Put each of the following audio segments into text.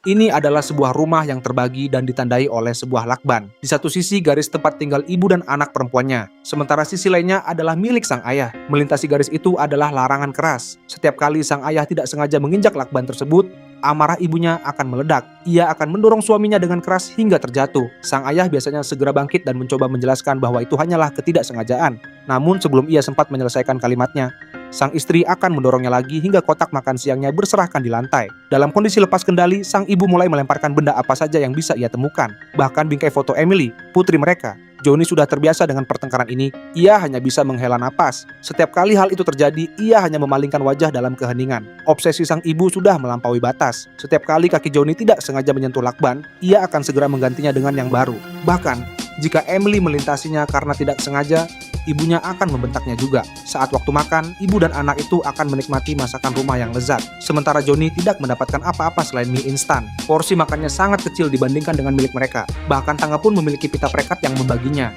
Ini adalah sebuah rumah yang terbagi dan ditandai oleh sebuah lakban. Di satu sisi garis tempat tinggal ibu dan anak perempuannya, sementara sisi lainnya adalah milik sang ayah. Melintasi garis itu adalah larangan keras. Setiap kali sang ayah tidak sengaja menginjak lakban tersebut, amarah ibunya akan meledak. Ia akan mendorong suaminya dengan keras hingga terjatuh. Sang ayah biasanya segera bangkit dan mencoba menjelaskan bahwa itu hanyalah ketidaksengajaan. Namun sebelum ia sempat menyelesaikan kalimatnya, sang istri akan mendorongnya lagi hingga kotak makan siangnya berserakan di lantai. Dalam kondisi lepas kendali, sang ibu mulai melemparkan benda apa saja yang bisa ia temukan. Bahkan bingkai foto Emily, putri mereka. Johnny sudah terbiasa dengan pertengkaran ini, ia hanya bisa menghela napas. Setiap kali hal itu terjadi, ia hanya memalingkan wajah dalam keheningan. Obsesi sang ibu sudah melampaui batas. Setiap kali kaki Johnny tidak sengaja menyentuh lakban, ia akan segera menggantinya dengan yang baru. Bahkan, jika Emily melintasinya karena tidak sengaja, ibunya akan membentaknya juga. Saat waktu makan, ibu dan anak itu akan menikmati masakan rumah yang lezat. Sementara Johnny tidak mendapatkan apa-apa selain mie instan. Porsi makannya sangat kecil dibandingkan dengan milik mereka. Bahkan tangga pun memiliki pita perekat yang membaginya.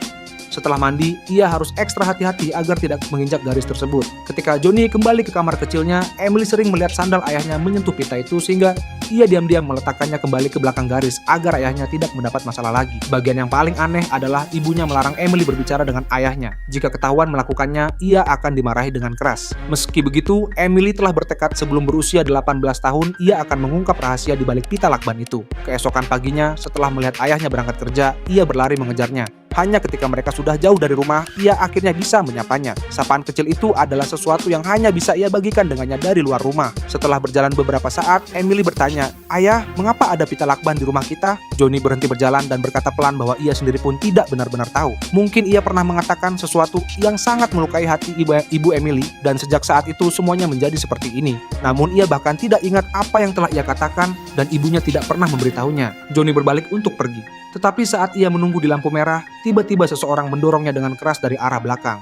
Setelah mandi, ia harus ekstra hati-hati agar tidak menginjak garis tersebut. Ketika Johnny kembali ke kamar kecilnya, Emily sering melihat sandal ayahnya menyentuh pita itu sehingga ia diam-diam meletakkannya kembali ke belakang garis agar ayahnya tidak mendapat masalah lagi. Bagian yang paling aneh adalah ibunya melarang Emily berbicara dengan ayahnya. Jika ketahuan melakukannya, ia akan dimarahi dengan keras. Meski begitu, Emily telah bertekad sebelum berusia 18 tahun, ia akan mengungkap rahasia di balik pita lakban itu. Keesokan paginya, setelah melihat ayahnya berangkat kerja, ia berlari mengejarnya. Hanya ketika mereka sudah jauh dari rumah, ia akhirnya bisa menyapanya. Sapaan kecil itu adalah sesuatu yang hanya bisa ia bagikan dengannya dari luar rumah. Setelah berjalan beberapa saat, Emily bertanya, "Ayah, mengapa ada pita lakban di rumah kita?" Johnny berhenti berjalan dan berkata pelan bahwa ia sendiri pun tidak benar-benar tahu. Mungkin ia pernah mengatakan sesuatu yang sangat melukai hati ibu Emily, dan sejak saat itu semuanya menjadi seperti ini. Namun ia bahkan tidak ingat apa yang telah ia katakan dan ibunya tidak pernah memberitahunya. Johnny berbalik untuk pergi. Tetapi saat ia menunggu di lampu merah, tiba-tiba seseorang mendorongnya dengan keras dari arah belakang.